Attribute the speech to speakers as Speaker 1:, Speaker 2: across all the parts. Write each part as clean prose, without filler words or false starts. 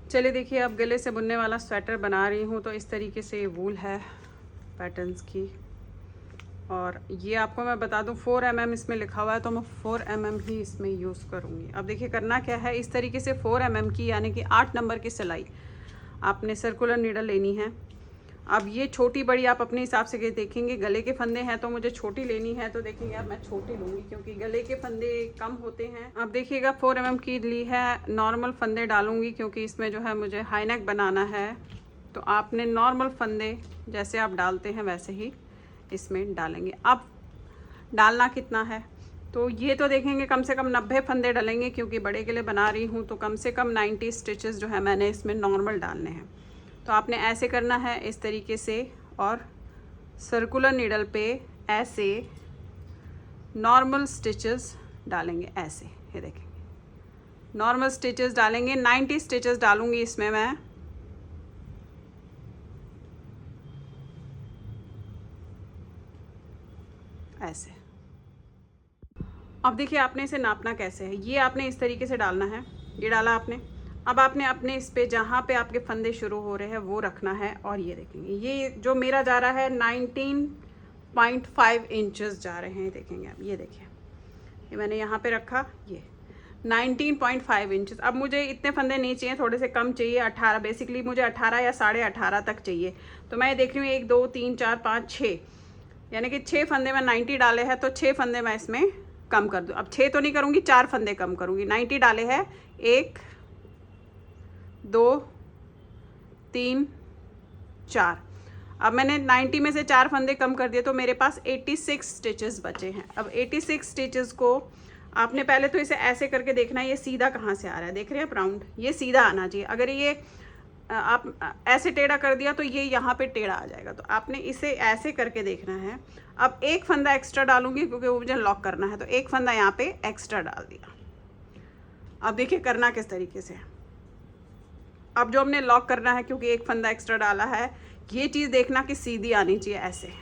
Speaker 1: चलिए देखिए, अब गले से बुनने वाला स्वेटर बना रही हूँ। तो इस तरीके से वूल है पैटर्न्स की, और ये आपको मैं बता दूँ 4 mm इसमें लिखा हुआ है, तो मैं 4 mm ही इसमें यूज़ करूँगी। अब देखिए करना क्या है, इस तरीके से 4 mm की यानी कि 8 नंबर की सिलाई आपने सर्कुलर नीडल लेनी है। अब ये छोटी बड़ी आप अपने हिसाब से देखेंगे, गले के फंदे हैं तो मुझे छोटी लेनी है, तो देखेंगे अब मैं छोटी लूँगी क्योंकि गले के फंदे कम होते हैं। अब देखिएगा 4 mm की ली है, नॉर्मल फंदे डालूँगी क्योंकि इसमें जो है मुझे हाई नेक बनाना है। तो आपने नॉर्मल फंदे जैसे आप डालते हैं वैसे ही इसमें डालेंगे। अब डालना कितना है, तो ये तो देखेंगे कम से कम 90 फंदे डलेंगे क्योंकि बड़े के लिए बना रही हूँ, तो कम से कम 90 स्टिचेस जो है मैंने इसमें नॉर्मल डालने हैं। तो आपने ऐसे करना है इस तरीके से, और सर्कुलर नीडल पे ऐसे नॉर्मल स्टिचेस डालेंगे। ऐसे ये देखेंगे नॉर्मल स्टिचेस डालेंगे। 90 स्टिचेस डालूंगी इसमें मैं। ऐसे अब देखिए आपने इसे नापना कैसे है, ये आपने इस तरीके से डालना है। ये डाला आपने, अब आपने अपने इस पे जहाँ पे आपके फंदे शुरू हो रहे हैं वो रखना है, और ये देखेंगे ये जो मेरा जा रहा है 19.5 इंचेस जा रहे हैं। देखेंगे आप, ये देखिए ये मैंने यहाँ पे रखा, ये 19.5 इंचेस। अब मुझे इतने फंदे नहीं चाहिए, थोड़े से कम चाहिए, 18 बेसिकली मुझे 18 या 18.5 तक चाहिए। तो मैं देख रही हूँ 1 2 3 4 5 6, यानी कि 6 फंदे मैं 90 डाले हैं, तो 6 फंदे मैं इसमें कम कर दूँ। अब 6 तो नहीं करूँगी, 4 फंदे कम करूँगी। 90 डाले हैं, 1 2 3 4। अब मैंने 90 में से 4 फंदे कम कर दिए, तो मेरे पास 86 स्टिचेस बचे हैं। अब 86 स्टिचेस को आपने पहले तो इसे ऐसे करके देखना है, ये सीधा कहाँ से आ रहा है, देख रहे हैं राउंड, ये सीधा आना चाहिए। अगर ये आप ऐसे टेढ़ा कर दिया तो ये यहाँ पे टेढ़ा आ जाएगा, तो आपने इसे ऐसे करके देखना है। अब एक फंदा एक्स्ट्रा डालूंगी क्योंकि वो मुझे लॉक करना है, तो एक फंदा यहाँ पे एक्स्ट्रा डाल दिया। अब देखिए करना किस तरीके से। अब जो हमने लॉक करना है, क्योंकि एक फंदा एक्स्ट्रा डाला है, ये चीज़ देखना कि सीधी आनी चाहिए ऐसे।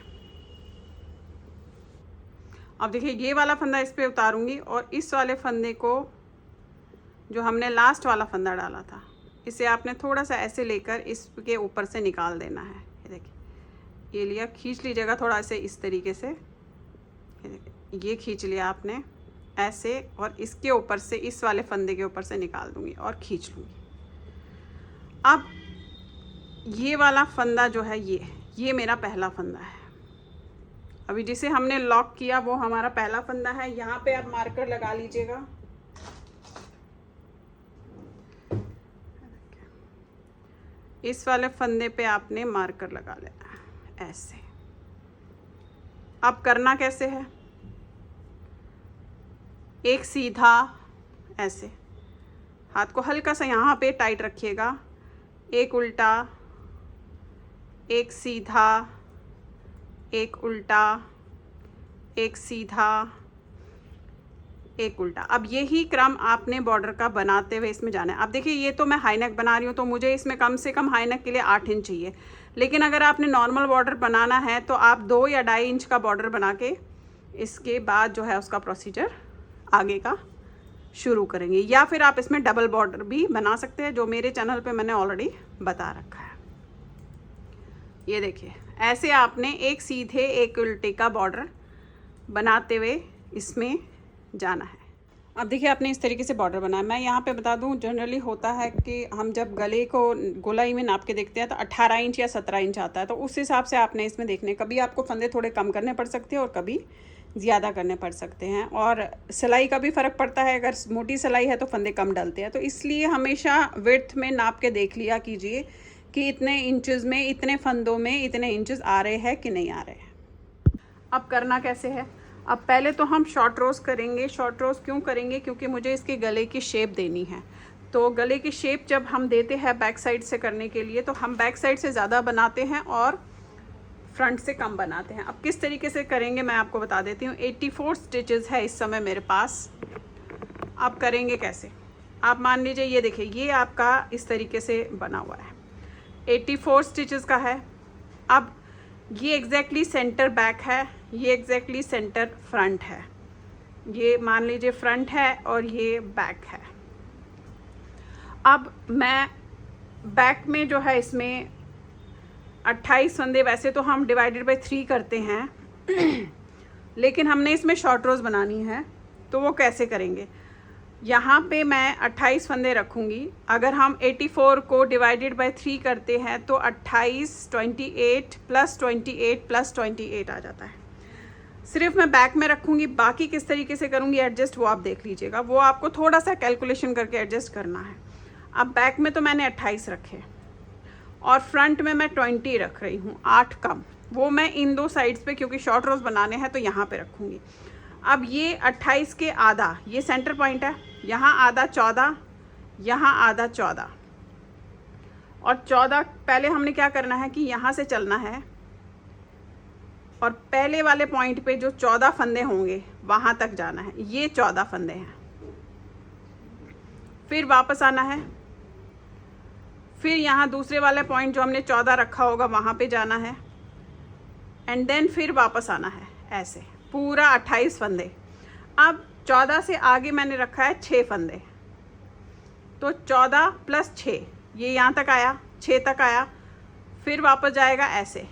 Speaker 1: अब देखिए ये वाला फंदा इस पे उतारूंगी, और इस वाले फंदे को जो हमने लास्ट वाला फंदा डाला था, इसे आपने थोड़ा सा ऐसे लेकर इसके ऊपर से निकाल देना है। ये देखिए ये लिया, खींच लीजिएगा थोड़ा ऐसे इस तरीके से। ये खींच लिया आपने ऐसे, और इसके ऊपर से इस वाले फंदे के ऊपर से निकाल दूंगी और खींच लूँगी। अब ये वाला फंदा जो है, ये मेरा पहला फंदा है। अभी जिसे हमने लॉक किया वो हमारा पहला फंदा है। यहाँ पे आप मार्कर लगा लीजिएगा। इस वाले फंदे पे आपने मार्कर लगा लेना है ऐसे। अब करना कैसे है, एक सीधा ऐसे, हाथ को हल्का सा यहाँ पे टाइट रखिएगा, एक उल्टा, एक सीधा, एक उल्टा, एक सीधा, एक उल्टा। अब यही क्रम आपने बॉर्डर का बनाते हुए इसमें जाना है। अब देखिए ये तो मैं हाई नेक बना रही हूँ, तो मुझे इसमें कम से कम हाई नेक के लिए 8 इंच चाहिए, लेकिन अगर आपने नॉर्मल बॉर्डर बनाना है तो आप 2 या 2.5 इंच का बॉर्डर बना के इसके बाद जो है उसका प्रोसीजर आगे का शुरू करेंगे, या फिर आप इसमें डबल बॉर्डर भी बना सकते हैं, जो मेरे चैनल पे मैंने ऑलरेडी बता रखा है। ये देखिए ऐसे आपने एक सीधे एक उल्टे का बॉर्डर बनाते हुए इसमें जाना है। अब देखिए आपने इस तरीके से बॉर्डर बनाया। मैं यहाँ पे बता दूँ, जनरली होता है कि हम जब गले को गोलाई में नाप के देखते हैं तो 18 इंच या 17 इंच आता है, तो उस हिसाब से आपने इसमें देखने, कभी आपको फंदे थोड़े कम करने पड़ सकते हैं और कभी ज़्यादा करने पड़ सकते हैं, और सिलाई का भी फ़र्क पड़ता है। अगर मोटी सिलाई है तो फंदे कम डलते हैं, तो इसलिए हमेशा विड्थ में नाप के देख लिया कीजिए कि इतने इंचेस में, इतने फंदों में इतने इंचेस आ रहे हैं कि नहीं आ रहे हैं। अब करना कैसे है, अब पहले तो हम शॉर्ट रोज़ करेंगे। शॉर्ट रोज़ क्यों करेंगे, क्योंकि मुझे इसके गले की शेप देनी है। तो गले की शेप जब हम देते हैं बैक साइड से करने के लिए, तो हम बैक साइड से ज़्यादा बनाते हैं और फ्रंट से कम बनाते हैं। अब किस तरीके से करेंगे मैं आपको बता देती हूँ। 84 स्टिचेस है इस समय मेरे पास। आप करेंगे कैसे, आप मान लीजिए ये देखिए ये आपका इस तरीके से बना हुआ है, 84 स्टिचेस का है। अब ये एग्जैक्टली सेंटर बैक है, ये एग्जैक्टली सेंटर फ्रंट है। ये मान लीजिए फ्रंट है और ये बैक है। अब मैं बैक में जो है इसमें 28 फंदे वैसे तो हम डिवाइडेड बाय 3 करते हैं लेकिन हमने इसमें शॉर्ट रोज़ बनानी है, तो वो कैसे करेंगे। यहाँ पे मैं 28 फंदे रखूँगी। अगर हम 84 को डिवाइडेड बाय 3 करते हैं तो 28 28 प्लस 28 प्लस 28 आ जाता है। सिर्फ मैं बैक में रखूँगी, बाकी किस तरीके से करूँगी एडजस्ट वो आप देख लीजिएगा, वो आपको थोड़ा सा कैलकुलेशन करके एडजस्ट करना है। अब बैक में तो मैंने 28 रखे और फ्रंट में मैं 20 रख रही हूँ, 8 कम, वो मैं इन दो साइड्स पे क्योंकि शॉर्ट रोज़ बनाने हैं तो यहाँ पे रखूँगी। अब ये 28 के आधा, ये सेंटर पॉइंट है, यहाँ आधा 14, यहाँ आधा 14 और 14 पहले हमने क्या करना है कि यहाँ से चलना है और पहले वाले पॉइंट पे जो 14 फंदे होंगे वहाँ तक जाना है। ये 14 फंदे हैं, फिर वापस आना है, फिर यहाँ दूसरे वाले पॉइंट जो हमने 14 रखा होगा वहाँ पे जाना है एंड देन फिर वापस आना है, ऐसे पूरा 28 फंदे। अब 14 से आगे मैंने रखा है 6 फंदे, तो 14 प्लस 6, ये यहाँ तक आया, 6 तक आया, फिर वापस जाएगा ऐसे।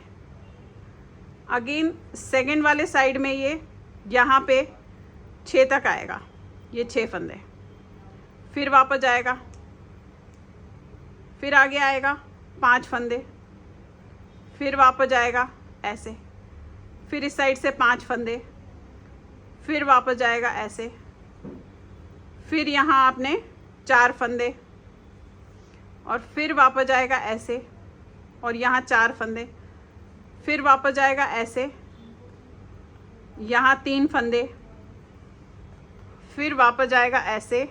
Speaker 1: अगेन सेकेंड वाले साइड में ये यहाँ पे 6 तक आएगा, ये 6 फंदे, फिर वापस जाएगा, फिर आगे आएगा 5 फंदे, फिर वापस जाएगा ऐसे, फिर इस साइड से 5 फंदे, फिर वापस जाएगा ऐसे, फिर यहाँ आपने 4 फंदे और फिर वापस जाएगा ऐसे और यहाँ 4 फंदे, फिर वापस जाएगा ऐसे, यहाँ 3 फंदे, फिर वापस जाएगा ऐसे,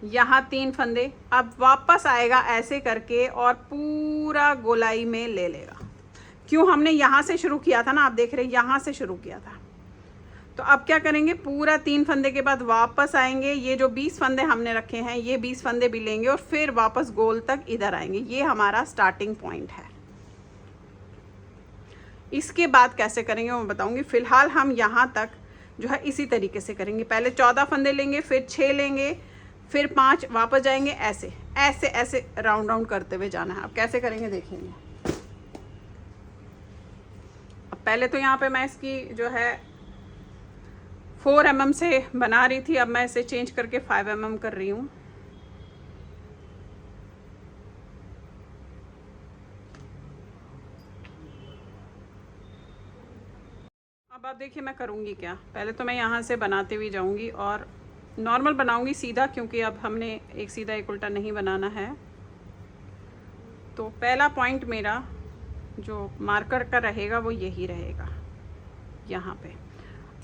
Speaker 1: यहाँ 3 फंदे। अब वापस आएगा ऐसे करके और पूरा गोलाई में ले लेगा। क्यों, हमने यहाँ से शुरू किया था ना, आप देख रहे हैं यहाँ से शुरू किया था। तो अब क्या करेंगे, पूरा 3 फंदे के बाद वापस आएंगे, ये जो 20 फंदे हमने रखे हैं ये 20 फंदे भी लेंगे और फिर वापस गोल तक इधर आएंगे। ये हमारा स्टार्टिंग पॉइंट है। इसके बाद कैसे करेंगे वो बताऊंगी। फिलहाल हम यहाँ तक जो है इसी तरीके से करेंगे। पहले 14 फंदे लेंगे, फिर 6 लेंगे, फिर 5, वापस जाएंगे, ऐसे ऐसे ऐसे राउंड राउंड करते हुए जाना है। अब कैसे करेंगे देखेंगे। अब पहले तो यहाँ पे मैं इसकी जो है 4 mm से बना रही थी, अब मैं इसे चेंज करके 5 mm कर रही हूँ। अब आप देखिए मैं करूँगी क्या। पहले तो मैं यहाँ से बनाते हुए जाऊँगी और नॉर्मल बनाऊँगी सीधा, क्योंकि अब हमने एक सीधा एक उल्टा नहीं बनाना है। तो पहला पॉइंट मेरा जो मार्कर का रहेगा वो यही रहेगा यहाँ पे।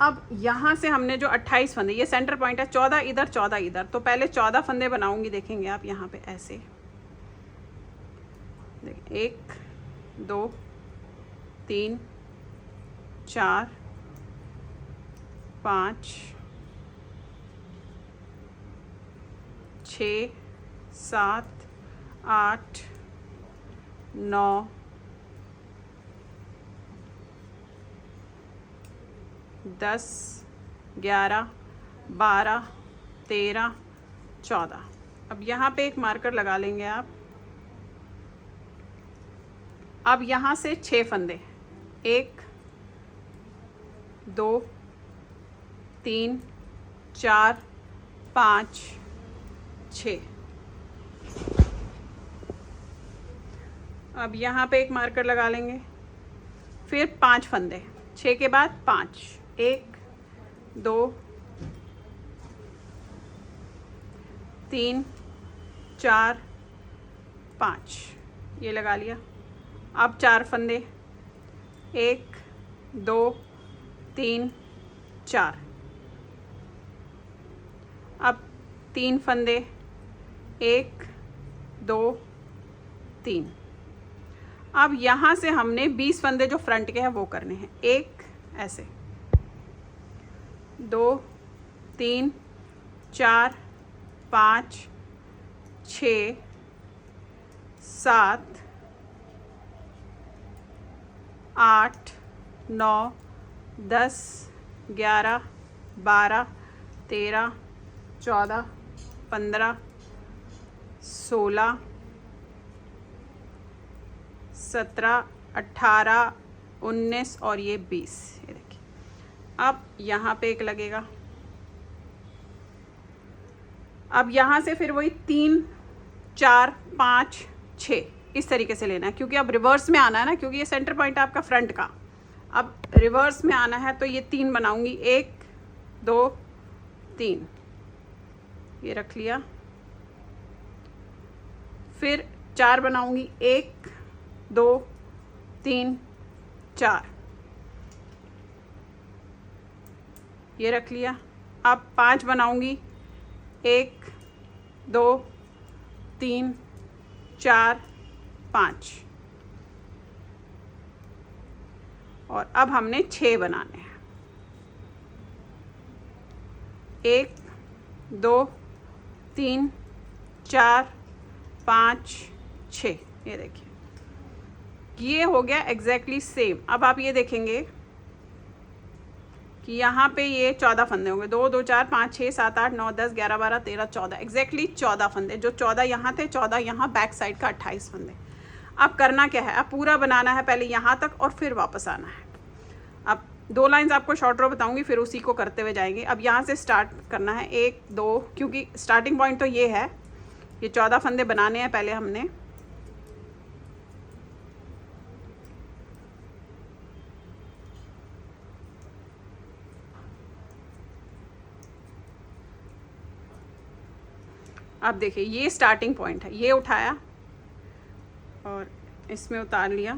Speaker 1: अब यहाँ से हमने जो 28 फंदे, ये सेंटर पॉइंट है, 14 इधर 14 इधर, तो पहले 14 फंदे बनाऊँगी। देखेंगे आप यहाँ पे ऐसे, 1 2 3 4 5 6 7 8 9 10 11 12 13 14। अब यहाँ पे एक मार्कर लगा लेंगे आप। अब यहाँ से 6 फंदे, 1 2 3 4 5 6। अब यहाँ पे एक मार्कर लगा लेंगे, फिर 5 फंदे, 6 के बाद 5, 1 2 3 4 5, ये लगा लिया। अब 4 फंदे, 1 2 3 4। अब 3 फंदे, 1 2 3। अब यहाँ से हमने 20 फंदे जो फ्रंट के हैं वो करने हैं। 1 ऐसे, 2 3 4 5 6 7 8 9 10 11 12 13 14 15 16 17, 18, 19 और ये 20। ये देखिए, अब यहाँ पे एक लगेगा। अब यहाँ से फिर वही 3, 4, 5, 6 इस तरीके से लेना है, क्योंकि अब रिवर्स में आना है ना, क्योंकि ये सेंटर पॉइंट है आपका फ्रंट का। अब रिवर्स में आना है तो ये 3 बनाऊंगी, 1, 2, 3, ये रख लिया। फिर 4 बनाऊंगी, 1, 2, 3, 4, ये रख लिया। अब 5 बनाऊंगी, 1, 2, 3, 4, 5, और अब हमने 6 बनाने हैं। 1, 2, 3, 4, 5, 6, ये देखिए, ये हो गया एग्जैक्टली सेम। अब आप ये देखेंगे कि यहाँ पे ये 14 फंदे होंगे, 2, 2, 4, 5, 6, 7, 8, 9, 10, 11, 12, 13, 14, एग्जैक्टली 14 फंदे। जो 14 यहाँ थे, 14 यहाँ, बैक साइड का 28 फंदे। अब करना क्या है, अब पूरा बनाना है, पहले यहाँ तक और फिर वापस आना है। अब 2 लाइंस आपको शॉर्ट रो बताऊंगी, फिर उसी को करते हुए जाएंगे। अब यहाँ से स्टार्ट करना है, 1, 2, क्योंकि स्टार्टिंग पॉइंट तो ये है, ये 14 फंदे बनाने हैं पहले हमने। अब देखिए, ये स्टार्टिंग पॉइंट है, ये उठाया और इसमें उतार लिया।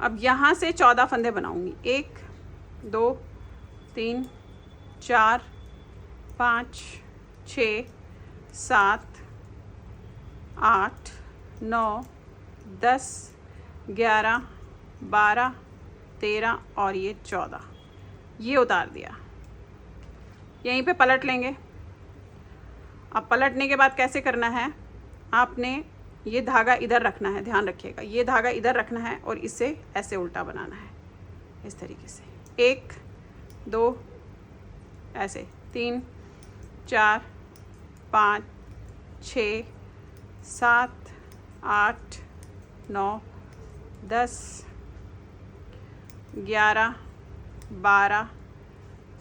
Speaker 1: अब यहाँ से 14 फंदे बनाऊंगी, 1, 2, 3, 4, 5, 6, 7, 8, 9, 10, 11, 12, 13 और ये 14, ये उतार दिया। यहीं पे पलट लेंगे। अब पलटने के बाद कैसे करना है, आपने ये धागा इधर रखना है, ध्यान रखिएगा, ये धागा इधर रखना है और इसे ऐसे उल्टा बनाना है, इस तरीके से। 1, 2, ऐसे 3, 4, 5, 6, 7, 8, 9, 10, 11, 12,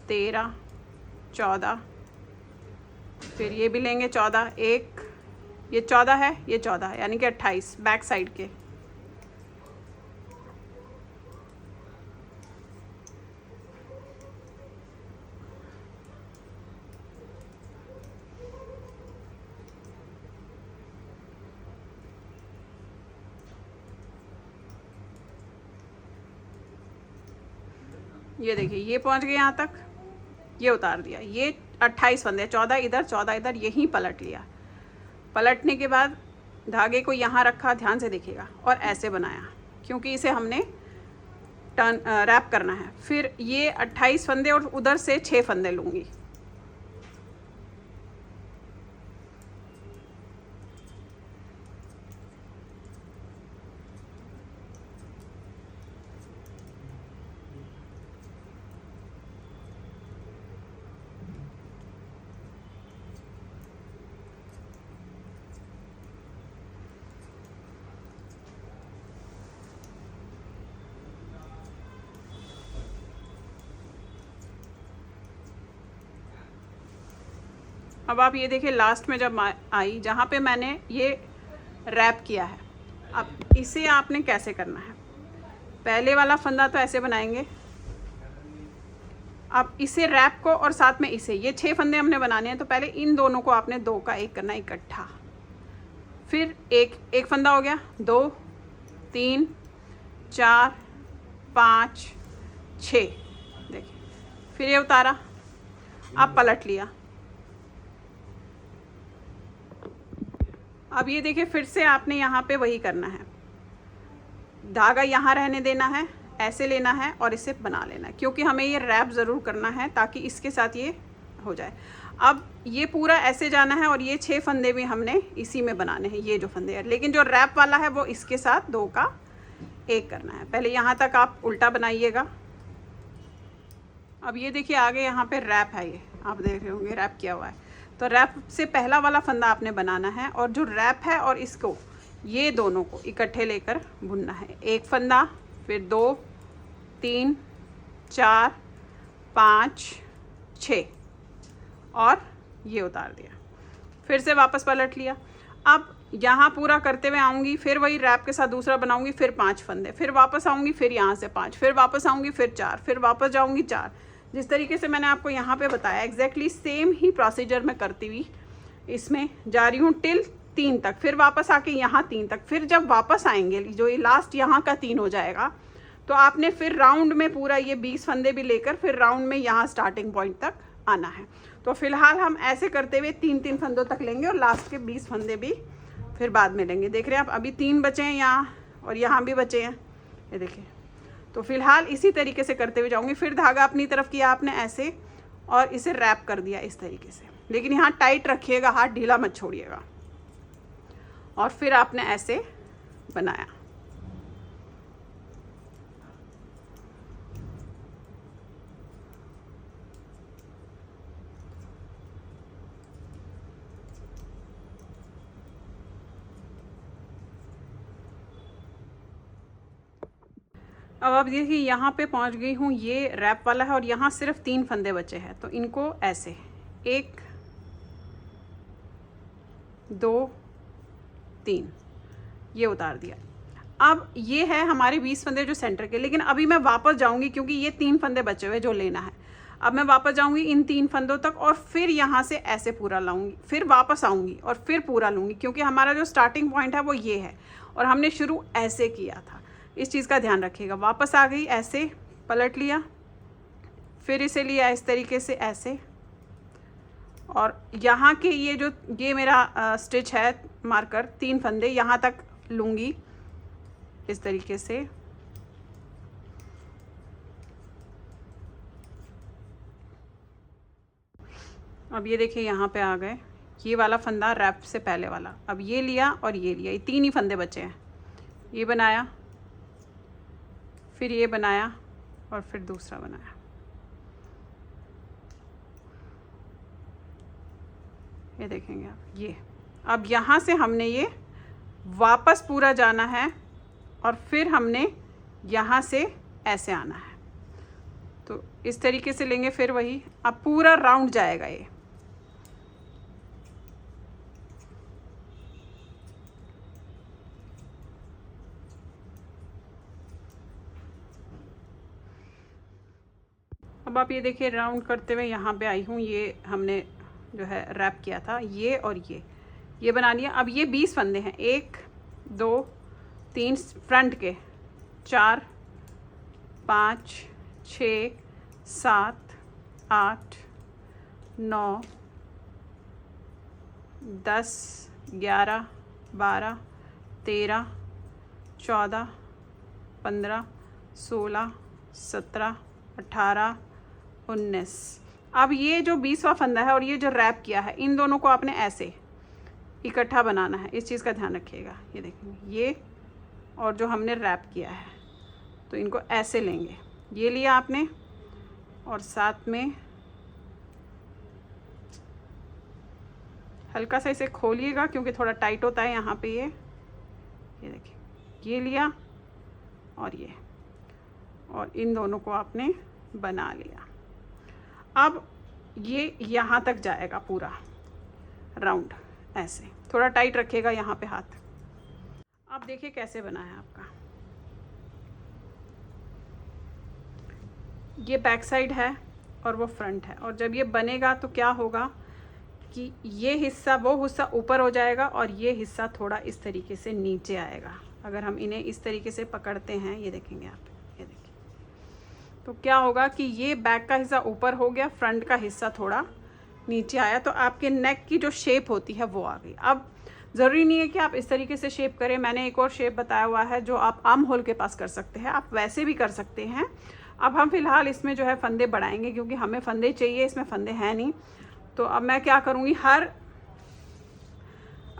Speaker 1: 13, 14, फिर ये भी लेंगे 14, 1, ये 14 है, ये 14 है, यानी कि 28 बैक साइड के। ये देखिए, ये पहुंच गए यहाँ तक, ये उतार दिया। ये 28 फंदे, 14 इधर, 14 इधर, यहीं पलट लिया। पलटने के बाद धागे को यहाँ रखा, ध्यान से देखिएगा, और ऐसे बनाया, क्योंकि इसे हमने टर्न रैप करना है। फिर ये 28 फंदे और उधर से 6 फंदे लूँगी। अब आप ये देखिए, लास्ट में जब आई, जहाँ पे मैंने ये रैप किया है, अब इसे आपने कैसे करना है, पहले वाला फंदा तो ऐसे बनाएंगे। अब इसे रैप को और साथ में इसे, ये 6 फंदे हमने बनाने हैं, तो पहले इन दोनों को आपने 2 का 1 करना इकट्ठा। फिर एक फंदा हो गया, 2, 3, 4, 5, 6, देखिए, फिर ये उतारा, अब पलट लिया। अब ये देखिए, फिर से आपने यहाँ पे वही करना है, धागा यहाँ रहने देना है, ऐसे लेना है और इसे बना लेना है, क्योंकि हमें ये रैप ज़रूर करना है ताकि इसके साथ ये हो जाए। अब ये पूरा ऐसे जाना है और ये 6 फंदे भी हमने इसी में बनाने हैं, ये जो फंदे हैं, लेकिन जो रैप वाला है वो इसके साथ 2 का 1 करना है। पहले यहाँ तक आप उल्टा बनाइएगा। अब ये देखिए, आगे यहाँ पे रैप है, ये आप देख रहे होंगे रैप किया हुआ है, तो रैप से पहला वाला फंदा आपने बनाना है, और जो रैप है और इसको ये दोनों को इकट्ठे लेकर बुनना है। एक फंदा, फिर 2, 3, 4, 5, 6 और ये उतार दिया, फिर से वापस पलट लिया। अब यहाँ पूरा करते हुए आऊँगी, फिर वही रैप के साथ दूसरा बनाऊँगी, फिर 5 फंदे, फिर वापस आऊँगी, फिर यहाँ से 5, फिर वापस आऊँगी, फिर 4, फिर वापस जाऊँगी 4। जिस तरीके से मैंने आपको यहाँ पे बताया एग्जैक्टली सेम ही प्रोसीजर मैं करती हुई इसमें जा रही हूँ टिल 3 तक, फिर वापस आके यहाँ 3 तक। फिर जब वापस आएंगे जो ये लास्ट यहाँ का 3 हो जाएगा, तो आपने फिर राउंड में पूरा ये 20 फंदे भी लेकर फिर राउंड में यहाँ स्टार्टिंग पॉइंट तक आना है। तो फिलहाल हम ऐसे करते हुए 3-3 फंदों तक लेंगे और लास्ट के 20 फंदे भी फिर बाद में लेंगे। देख रहे हैं आप, अभी 3 बचे हैं यहाँ और यहाँ भी बचे हैं, ये देखिए। तो फिलहाल इसी तरीके से करते हुए जाऊँगी। फिर धागा अपनी तरफ किया आपने ऐसे और इसे रैप कर दिया इस तरीके से, लेकिन यहाँ टाइट रखिएगा, हाथ ढीला मत छोड़िएगा। और फिर आपने ऐसे बनाया। अब आप देखिए यहाँ पे पहुँच गई हूँ, ये रैप वाला है और यहाँ सिर्फ 3 फंदे बचे हैं। तो इनको ऐसे 1, 2, 3 ये उतार दिया। अब ये है हमारे 20 फंदे जो सेंटर के, लेकिन अभी मैं वापस जाऊँगी क्योंकि ये 3 फंदे बचे हुए जो लेना है। अब मैं वापस जाऊँगी इन 3 फंदों तक और फिर यहाँ से ऐसे पूरा लाऊंगी, फिर वापस आऊँगी और फिर पूरा लूँगी, क्योंकि हमारा जो स्टार्टिंग पॉइंट है वो ये है और हमने शुरू ऐसे किया था। इस चीज़ का ध्यान रखिएगा। वापस आ गई, ऐसे पलट लिया, फिर इसे लिया इस तरीके से ऐसे, और यहाँ के ये मेरा स्टिच है मार्कर 3 फंदे यहाँ तक लूँगी इस तरीके से। अब ये देखिए यहाँ पे आ गए, ये वाला फंदा रैप से पहले वाला। अब ये लिया और ये लिया, ये 3 ही फंदे बचे हैं। ये बनाया, फिर ये बनाया और फिर दूसरा बनाया। ये देखेंगे आप, ये अब यहाँ से हमने ये वापस पूरा जाना है और फिर हमने यहाँ से ऐसे आना है। तो इस तरीके से लेंगे, फिर वही अब पूरा राउंड जाएगा ये। अब आप ये देखिए राउंड करते हुए यहाँ पे आई हूँ। ये हमने जो है रैप किया था, ये और ये बना लिया। अब ये 20 फंदे हैं, 1, 2, 3 फ्रंट के, 4, 5, 6, 7, 8, 9, 10, 11, 12, 13, 14, 15, 16, 17, 18, 19। अब ये जो 20वां फंदा है और ये जो रैप किया है, इन दोनों को आपने ऐसे इकट्ठा बनाना है। इस चीज़ का ध्यान रखिएगा। ये देखेंगे, ये और जो हमने रैप किया है, तो इनको ऐसे लेंगे। ये लिया आपने और साथ में हल्का सा इसे खोलिएगा क्योंकि थोड़ा टाइट होता है यहाँ पे। ये देखिए, ये लिया और ये, और इन दोनों को आपने बना लिया। अब ये यहाँ तक जाएगा पूरा राउंड, ऐसे थोड़ा टाइट रखिएगा यहाँ पे हाथ। अब देखिए कैसे बना है आपका। ये बैक साइड है और वो फ्रंट है, और जब ये बनेगा तो क्या होगा कि ये हिस्सा वो हिस्सा ऊपर हो जाएगा और ये हिस्सा थोड़ा इस तरीके से नीचे आएगा। अगर हम इन्हें इस तरीके से पकड़ते हैं, ये देखेंगे आप, ये देखिए, तो क्या होगा कि ये बैक का हिस्सा ऊपर हो गया, फ्रंट का हिस्सा थोड़ा नीचे आया, तो आपके नेक की जो शेप होती है वो आ गई। अब ज़रूरी नहीं है कि आप इस तरीके से शेप करें, मैंने एक और शेप बताया हुआ है जो आप आर्म होल के पास कर सकते हैं, आप वैसे भी कर सकते हैं। अब हम फिलहाल इसमें जो है फंदे बढ़ाएंगे क्योंकि हमें फंदे चाहिए, इसमें फंदे हैं नहीं। तो अब मैं क्या करूँगी,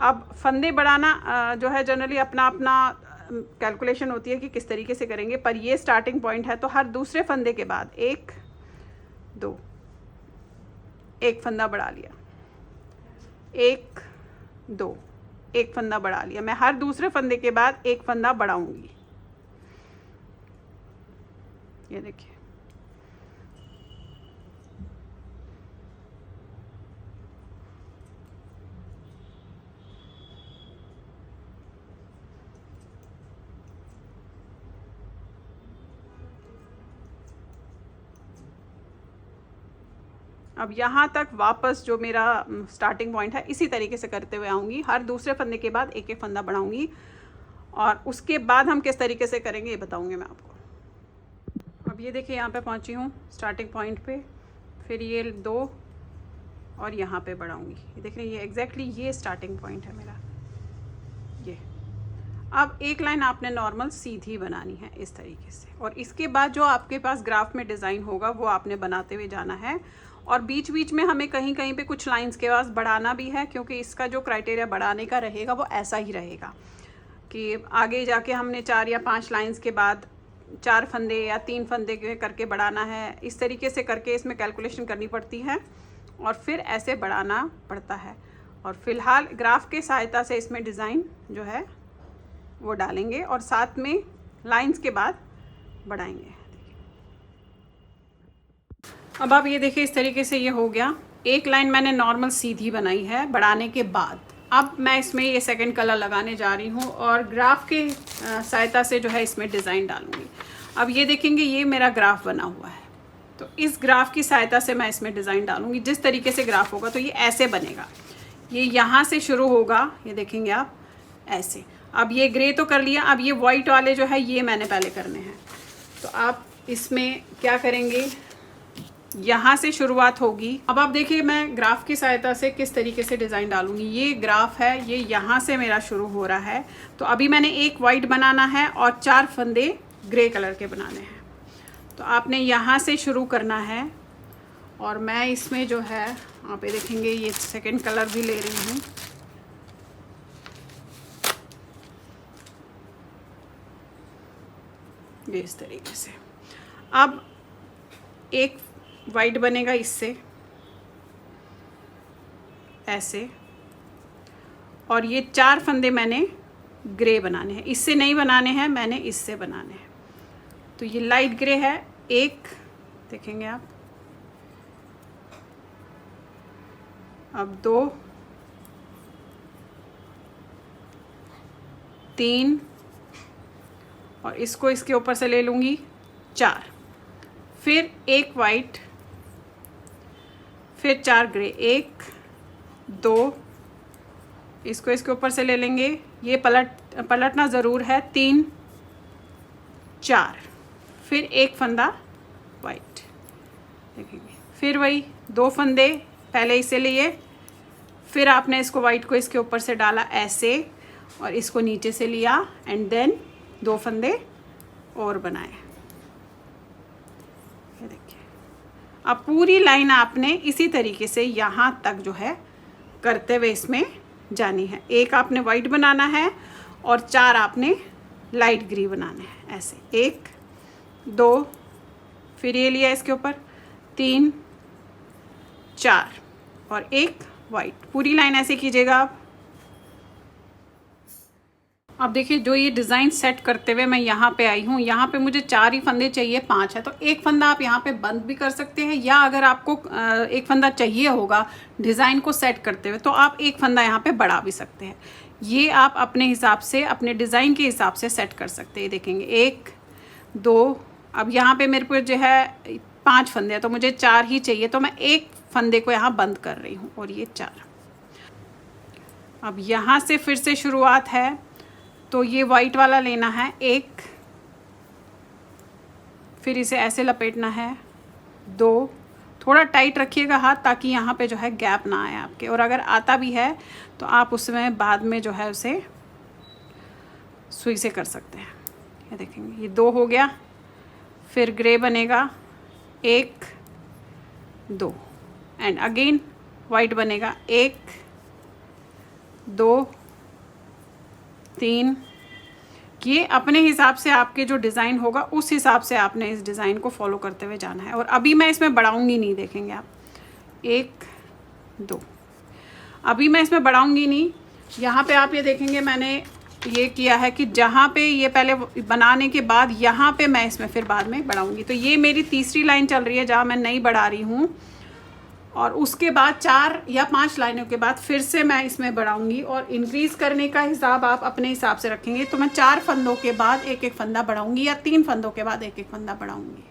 Speaker 1: अब फंदे बढ़ाना जो है जनरली अपना अपना कैलकुलेशन होती है कि किस तरीके से करेंगे, पर ये स्टार्टिंग पॉइंट है। तो हर दूसरे फंदे के बाद 1, 2, एक फंदा बढ़ा लिया, 1, 2, एक फंदा बढ़ा लिया। मैं हर दूसरे फंदे के बाद एक फंदा बढ़ाऊंगी। ये देखिए, अब यहाँ तक वापस जो मेरा स्टार्टिंग पॉइंट है इसी तरीके से करते हुए आऊँगी। हर दूसरे फंदे के बाद एक एक फंदा बढ़ाऊँगी और उसके बाद हम किस तरीके से करेंगे ये बताऊँगी मैं आपको। अब ये देखिए, यहाँ पे पहुँची हूँ स्टार्टिंग पॉइंट पे, फिर ये 2 और यहाँ पे बढ़ाऊँगी। ये देख रहे हैं, ये एग्जैक्टली ये स्टार्टिंग पॉइंट है मेरा। ये अब एक लाइन आपने नॉर्मल सीधी बनानी है इस तरीके से, और इसके बाद जो आपके पास ग्राफ में डिज़ाइन होगा वो आपने बनाते हुए जाना है। और बीच बीच में हमें कहीं कहीं पे कुछ लाइंस के पास बढ़ाना भी है, क्योंकि इसका जो क्राइटेरिया बढ़ाने का रहेगा वो ऐसा ही रहेगा कि आगे जाके हमने 4 या 5 लाइंस के बाद 4 फंदे या 3 फंदे करके बढ़ाना है। इस तरीके से करके इसमें कैलकुलेशन करनी पड़ती है और फिर ऐसे बढ़ाना पड़ता है। और फिलहाल ग्राफ के सहायता से इसमें डिज़ाइन जो है वो डालेंगे और साथ में लाइंस के बाद बढ़ाएंगे। अब आप ये देखिए, इस तरीके से ये हो गया। एक लाइन मैंने नॉर्मल सीधी बनाई है बढ़ाने के बाद। अब मैं इसमें ये सेकंड कलर लगाने जा रही हूँ और ग्राफ के सहायता से जो है इसमें डिज़ाइन डालूँगी। अब ये देखेंगे, ये मेरा ग्राफ बना हुआ है, तो इस ग्राफ की सहायता से मैं इसमें डिज़ाइन डालूँगी। जिस तरीके से ग्राफ होगा तो ये ऐसे बनेगा। ये यहाँ से शुरू होगा, ये देखेंगे आप ऐसे। अब ये ग्रे तो कर लिया, अब ये वाइट वाले जो है ये मैंने पहले करने हैं। तो आप इसमें क्या करेंगे, यहाँ से शुरुआत होगी। अब आप देखिए मैं ग्राफ की सहायता से किस तरीके से डिज़ाइन डालूंगी। ये ग्राफ है, ये यहाँ से मेरा शुरू हो रहा है। तो अभी मैंने एक वाइट बनाना है और 4 फंदे ग्रे कलर के बनाने हैं। तो आपने यहाँ से शुरू करना है और मैं इसमें जो है आप ये देखेंगे, ये सेकंड कलर भी ले रही हूँ। ये इस तरीके से। अब एक वाइट बनेगा इससे ऐसे, और ये 4 फंदे मैंने ग्रे बनाने हैं। इससे नहीं बनाने हैं, मैंने इससे बनाने हैं। तो ये लाइट ग्रे है, एक देखेंगे आप। अब 2, 3 और इसको इसके ऊपर से ले लूँगी 4, फिर एक वाइट, फिर 4 ग्रे, 1 2, इसको इसके ऊपर से ले लेंगे। ये पलटना ज़रूर है। 3 4, फिर एक फंदा वाइट देखेंगे, फिर वही 2 फंदे पहले इसे लिए, फिर आपने इसको वाइट को इसके ऊपर से डाला ऐसे और इसको नीचे से लिया एंड देन 2 फंदे और बनाए। ये देखिए, अब पूरी लाइन आपने इसी तरीके से यहाँ तक जो है करते हुए इसमें जानी है। एक आपने वाइट बनाना है और 4 आपने लाइट ग्रे बनाने हैं ऐसे। 1 2, फिर ये लिया इसके ऊपर 3 4 और एक वाइट। पूरी लाइन ऐसे कीजिएगा आप। अब देखिए, जो ये डिज़ाइन सेट करते हुए मैं यहाँ पे आई हूँ, यहाँ पे मुझे 4 ही फंदे चाहिए, 5 है तो एक फंदा आप यहाँ पे बंद भी कर सकते हैं, या अगर आपको एक फंदा चाहिए होगा डिज़ाइन को सेट करते हुए तो आप एक फंदा यहाँ पे बढ़ा भी सकते हैं। ये आप अपने हिसाब से, अपने डिज़ाइन के हिसाब से सेट कर सकते हैं। देखेंगे 1 2, अब यहाँ पे मेरे को जो है 5 फंदे हैं तो मुझे 4 ही चाहिए, तो मैं एक फंदे को यहाँ बंद कर रही हूँ और ये 4। अब यहाँ से फिर से शुरुआत है, तो ये वाइट वाला लेना है 1, फिर इसे ऐसे लपेटना है 2, थोड़ा टाइट रखिएगा हाथ ताकि यहाँ पे जो है गैप ना आए आपके, और अगर आता भी है तो आप उसमें बाद में जो है उसे सुई से कर सकते हैं। ये देखेंगे, ये 2 हो गया, फिर ग्रे बनेगा 1 2 एंड अगेन वाइट बनेगा 1 2 3। ये अपने हिसाब से आपके जो डिज़ाइन होगा उस हिसाब से आपने इस डिज़ाइन को फॉलो करते हुए जाना है। और अभी मैं इसमें बढ़ाऊंगी नहीं, देखेंगे आप 1 2, अभी मैं इसमें बढ़ाऊंगी नहीं। यहाँ पे आप ये देखेंगे मैंने ये किया है कि जहाँ पे ये पहले बनाने के बाद यहाँ पे मैं इसमें फिर बाद में बढ़ाऊँगी। तो ये मेरी तीसरी लाइन चल रही है जहाँ मैं नहीं बढ़ा रही हूँ, और उसके बाद 4 या 5 लाइनों के बाद फिर से मैं इसमें बढ़ाऊँगी। और इंक्रीज़ करने का हिसाब आप अपने हिसाब से रखेंगे। तो मैं 4 फंदों के बाद एक एक फंदा बढ़ाऊँगी या 3 फंदों के बाद एक एक फंदा बढ़ाऊँगी।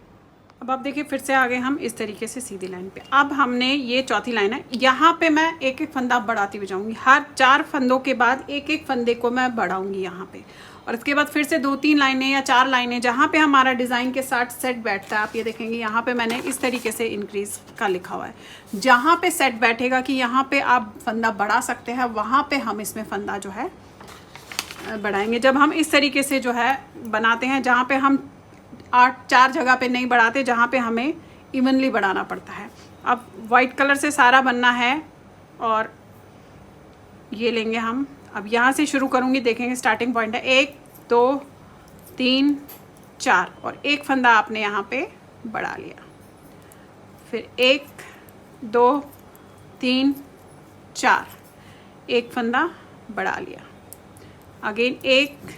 Speaker 1: अब आप देखिए फिर से आ गए हम इस तरीके से सीधी लाइन पे। अब हमने ये चौथी लाइन है, यहाँ पे मैं एक एक फंदा बढ़ाती हुई जाऊँगी। हर 4 फंदों के बाद एक एक फंदे को मैं बढ़ाऊँगी यहाँ पे। और इसके बाद फिर से 2-3 लाइनें या 4 लाइनें जहाँ पे हमारा डिज़ाइन के साथ सेट बैठता है, आप ये देखेंगे यहाँ पे मैंने इस तरीके से इंक्रीज़ का लिखा हुआ है। जहाँ पे सेट बैठेगा कि यहाँ पे आप फंदा बढ़ा सकते हैं, वहाँ पे हम इसमें फंदा जो है बढ़ाएंगे। जब हम इस तरीके से जो है बनाते हैं, जहाँ पे हम 4 जगह पे नहीं बढ़ाते, जहाँ पे हमें इवनली बढ़ाना पड़ता है। अब वाइट कलर से सारा बनना है और ये लेंगे हम। अब यहाँ से शुरू करूँगी, देखेंगे स्टार्टिंग पॉइंट है 1 2 3 4 और एक फंदा आपने यहाँ पे बढ़ा लिया। फिर 1 2 3 4 एक फंदा बढ़ा लिया। अगेन 1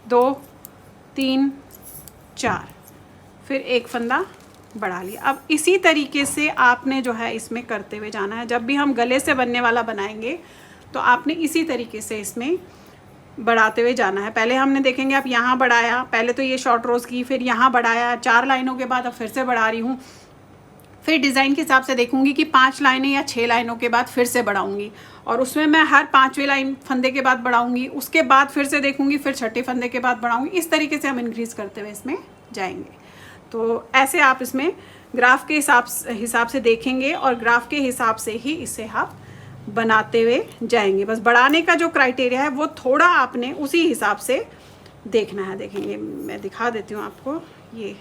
Speaker 1: 2 3 4 फिर एक फंदा बढ़ा लिया। अब इसी तरीके से आपने जो है इसमें करते हुए जाना है। जब भी हम गले से बनने वाला बनाएंगे तो आपने इसी तरीके से इसमें बढ़ाते हुए जाना है। पहले हमने देखेंगे आप यहाँ बढ़ाया, पहले तो ये शॉर्ट रोज़ की, फिर यहाँ बढ़ाया 4 लाइनों के बाद, अब फिर से बढ़ा रही हूँ। फिर डिज़ाइन के हिसाब से देखूँगी कि 5 लाइनें या 6 लाइनों के बाद फिर से बढ़ाऊँगी, और उसमें मैं हर 5वें लाइन फंदे के बाद बढ़ाऊँगी। उसके बाद फिर से देखूँगी, फिर 6ठे फंदे के बाद बढ़ाऊँगी। इस तरीके से हम इंक्रीज़ करते हुए इसमें जाएंगे। तो ऐसे आप इसमें ग्राफ के हिसाब से देखेंगे और ग्राफ के हिसाब से ही इसे आप बनाते हुए जाएंगे। बस बढ़ाने का जो क्राइटेरिया है वो थोड़ा आपने उसी हिसाब से देखना है। देखेंगे मैं दिखा देती हूँ आपको। ये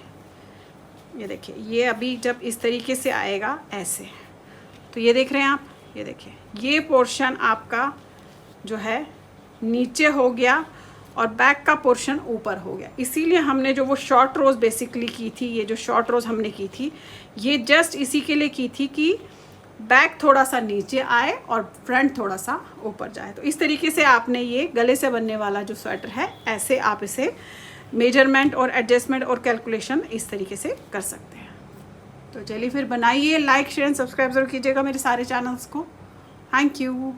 Speaker 1: देखिए, ये अभी जब इस तरीके से आएगा ऐसे, तो ये देख रहे हैं आप, ये देखिए ये पोर्शन आपका जो है नीचे हो गया और बैक का पोर्शन ऊपर हो गया। इसीलिए हमने जो वो शॉर्ट रोज़ बेसिकली की थी, ये जो शॉर्ट रोज़ हमने की थी, ये जस्ट इसी के लिए की थी कि बैक थोड़ा सा नीचे आए और फ्रंट थोड़ा सा ऊपर जाए। तो इस तरीके से आपने ये गले से बनने वाला जो स्वेटर है, ऐसे आप इसे मेजरमेंट और एडजस्टमेंट और कैलकुलेशन इस तरीके से कर सकते हैं। तो चलिए फिर बनाइए। लाइक शेयर सब्सक्राइब जरूर कीजिएगा मेरे सारे चैनल्स को। Thank you.